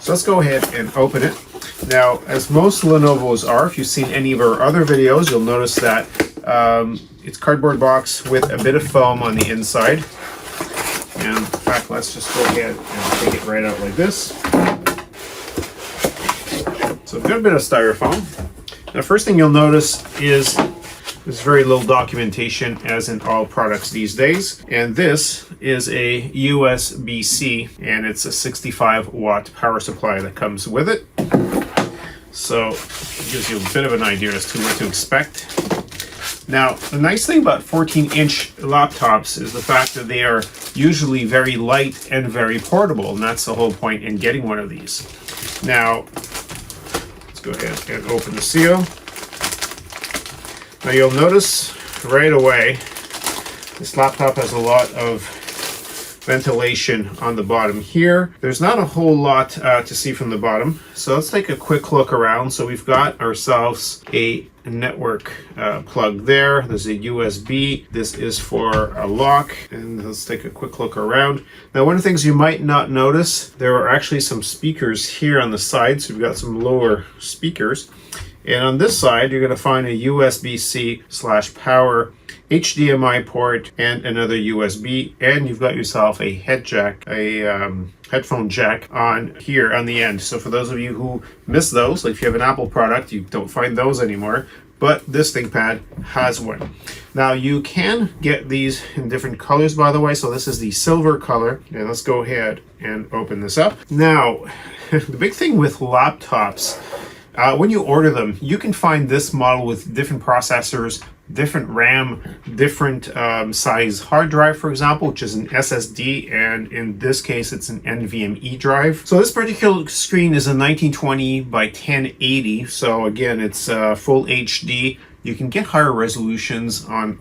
So let's go ahead and open it. Now, as most Lenovo's are, if you've seen any of our other videos, you'll notice that it's cardboard box with a bit of foam on the inside. And in fact, let's just go ahead and take it right out like this. So I've got a bit of styrofoam. Now, first thing you'll notice is there's very little documentation, as in all products these days. And this is a USB-C, and it's a 65-watt power supply that comes with it. So it gives you a bit of an idea as to what to expect. Now, the nice thing about 14-inch laptops is the fact that they are usually very light and very portable, and that's the whole point in getting one of these. Now, let's go ahead and open the seal. Now you'll notice right away, this laptop has a lot of ventilation on the bottom here. There's not a whole lot to see from the bottom. So let's take a quick look around. So we've got ourselves a network plug there. There's a USB. This is for a lock. And let's take a quick look around. Now, one of the things you might not notice, there are actually some speakers here on the side. So we've got some lower speakers. And on this side, you're going to find a USB-C/power, HDMI port, and another USB. And you've got yourself a head jack, a headphone jack on here on the end. So for those of you who miss those, like if you have an Apple product, you don't find those anymore. But this ThinkPad has one. Now you can get these in different colors, by the way. So this is the silver color. And let's go ahead and open this up. Now, the big thing with laptops, when you order them, you can find this model with different processors, different RAM, different size hard drive, for example, which is an SSD, and in this case, it's an NVMe drive. So this particular screen is a 1920 by 1080. So again, it's full HD. You can get higher resolutions on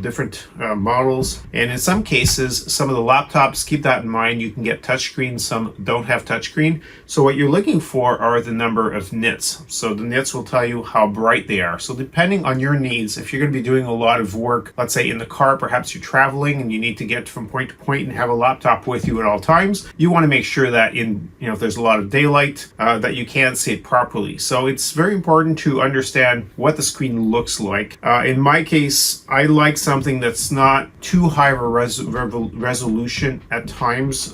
different models, and in some cases, some of the laptops, keep that in mind, you can get touchscreen, some don't have touchscreen. So what you're looking for are the number of nits. So the nits will tell you how bright they are. So depending on your needs, if you're going to be doing a lot of work, let's say in the car, perhaps you're traveling and you need to get from point to point and have a laptop with you at all times, you want to make sure that if there's a lot of daylight, that you can see it properly. So it's very important to understand what the screen looks like. In my case, I like something that's not too high of a resolution at times,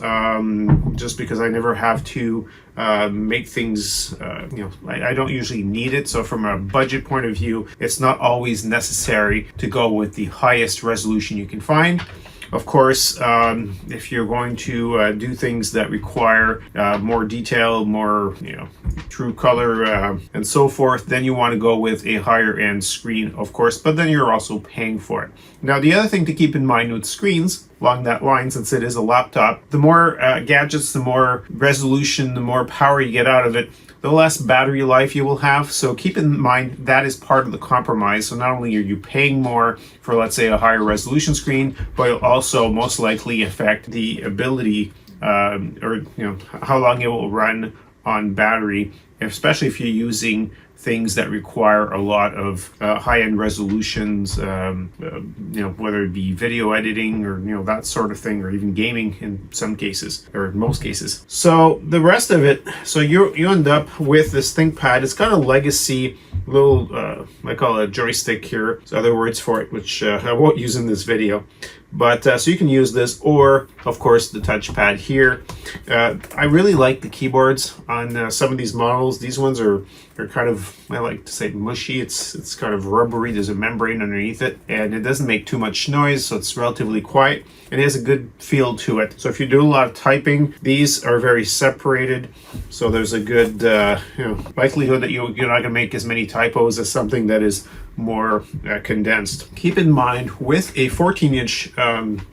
just because I never have to make things, I don't usually need it. So from a budget point of view, it's not always necessary to go with the highest resolution you can find. Of course, if you're going to do things that require more detail, more true color, and so forth, then you want to go with a higher end screen, of course, but then you're also paying for it. Now, the other thing to keep in mind with screens, along that line, since it is a laptop, the more gadgets, the more resolution, the more power you get out of it, the less battery life you will have. So keep in mind that is part of the compromise. So not only are you paying more for, let's say, a higher resolution screen, but it'll also most likely affect the ability or how long it will run on battery, especially if you're using things that require a lot of high-end resolutions, whether it be video editing or that sort of thing, or even gaming in some cases, or in most cases. So the rest of it, so you end up with this ThinkPad. It's got a legacy little, I call it a joystick here. There's other words for it, which I won't use in this video. But so you can use this, or of course the touchpad here. I really like the keyboards on some of these models. These ones are kind of, I like to say, mushy. It's kind of rubbery. There's a membrane underneath it, and it doesn't make too much noise, so it's relatively quiet. It has a good feel to it. So if you do a lot of typing, these are very separated. So there's a good likelihood that you're not going to make as many typos as something that is more condensed. Keep in mind, with a 14-inch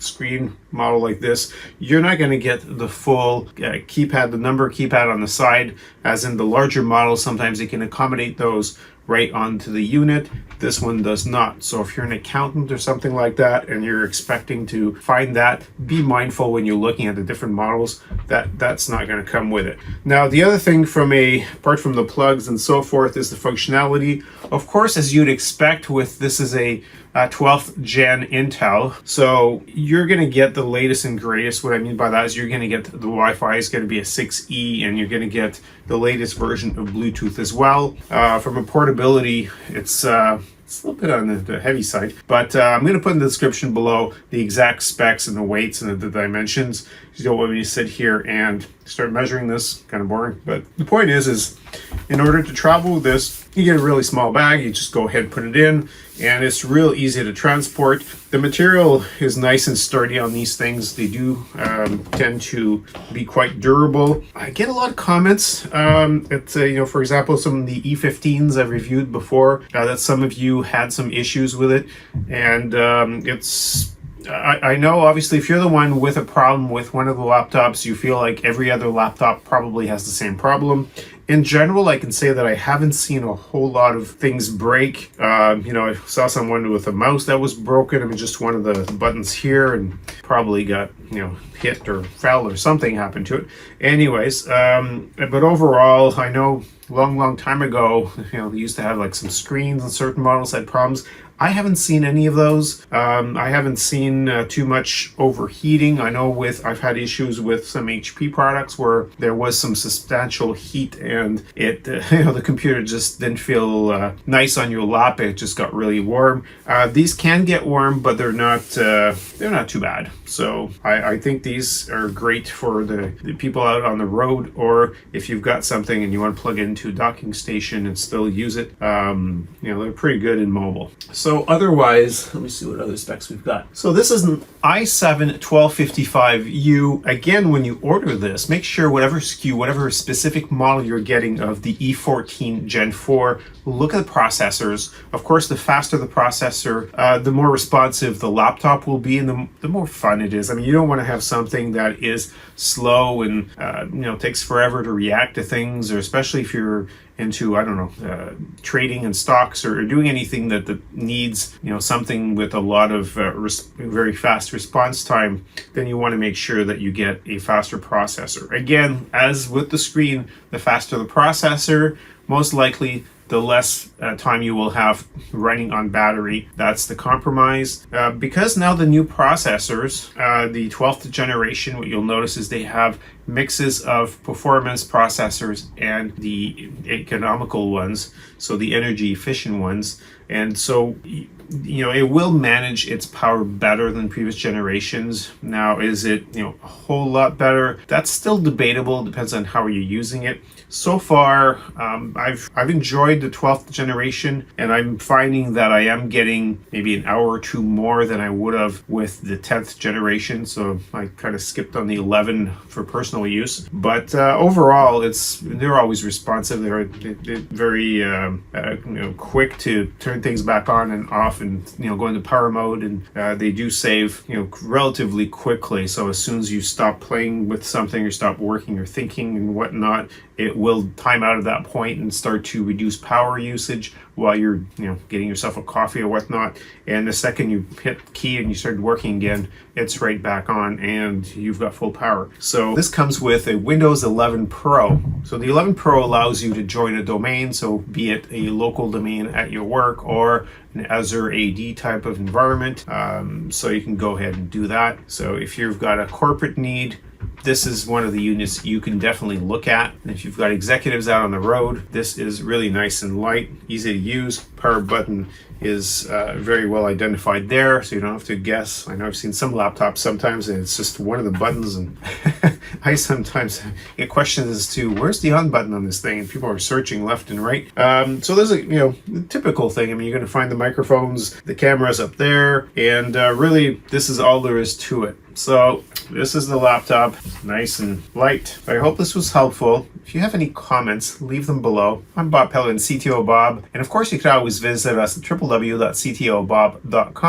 screen model like this, you're not going to get the full keypad, the number keypad on the side, as in the larger models. Sometimes it can accommodate those right onto the unit. This one does not. So if you're an accountant or something like that and you're expecting to find that, be mindful when you're looking at the different models that that's not going to come with it. Now, the other thing apart from the plugs and so forth, is the functionality. Of course, as you'd expect with this is a 12th Gen Intel. So you're going to get the latest and greatest. What I mean by that is you're going to get the Wi-Fi is going to be a 6E, and you're going to get the latest version of Bluetooth as well. From a portability, it's a little bit on the heavy side, but I'm going to put in the description below the exact specs and the weights and the dimensions. You don't want me to sit here and start measuring this, kind of boring. But the point is in order to travel with this, you get a really small bag, you just go ahead and put it in, and it's real easy to transport. The material is nice and sturdy on these things. They do tend to be quite durable. I get a lot of comments. For example, some of the E15s I've reviewed before, that some of you had some issues with it, and I know, obviously, if you're the one with a problem with one of the laptops, you feel like every other laptop probably has the same problem. In general, I can say that I haven't seen a whole lot of things break. I saw someone with a mouse that was broken. I mean, just one of the buttons here, and probably got, hit or fell or something happened to it. Anyways, but overall, I know long time ago, they used to have like some screens and certain models had problems. I haven't seen any of those. I haven't seen too much overheating. I know I've had issues with some HP products where there was some substantial heat, and it, the computer just didn't feel nice on your lap. It just got really warm. These can get warm, but they're not too bad. So I think these are great for the people out on the road, or if you've got something and you want to plug it into a docking station and still use it. They're pretty good in mobile. So otherwise, let me see what other specs we've got. So this is an i7-1255U. Again, when you order this, make sure whatever SKU, whatever specific model you're getting of the E14 Gen4, look at the processors. Of course, the faster the processor, the more responsive the laptop will be, and the more fun it is. I mean, you don't want to have something that is slow and takes forever to react to things, or especially if you're into, trading in stocks or doing anything that needs, something with a lot of very fast response time, then you want to make sure that you get a faster processor. Again, as with the screen, the faster the processor, most likely the less time you will have running on battery. That's the compromise. Because now the new processors, the 12th generation, what you'll notice is they have mixes of performance processors and the economical ones, so the energy efficient ones. And so, it will manage its power better than previous generations. Now, is it, a whole lot better? That's still debatable. Depends on how you're using it. So far, I've enjoyed the 12th generation, and I'm finding that I am getting maybe an hour or two more than I would have with the 10th generation. So I kind of skipped on the 11 for personal use. But overall, they're always responsive. They're very quick to turn things back on and off, and go into power mode, and they do save relatively quickly. So as soon as you stop playing with something or stop working or thinking and whatnot, it will time out at that point and start to reduce power usage while you're getting yourself a coffee or whatnot. And the second you hit key and you start working again, it's right back on and you've got full power. So this comes with a Windows 11 Pro. So the 11 Pro allows you to join a domain, so be it a local domain at your work or an Azure AD type of environment. So you can go ahead and do that. So if you've got a corporate need, this is one of the units you can definitely look at. And if you've got executives out on the road, this is really nice and light, easy to use. Power button is very well identified there, so you don't have to guess. I know I've seen some laptops sometimes and it's just one of the buttons, and I sometimes get questions as to where's the on button on this thing, and people are searching left and right. So there's the typical thing. I mean, you're going to find the microphones, the cameras up there, and really this is all there is to it. So this is the laptop, nice and light. I hope this was helpful. If you have any comments, leave them below. I'm Bob Pellerin, CTOBOB, and of course you can always visit us at www.ctobob.com.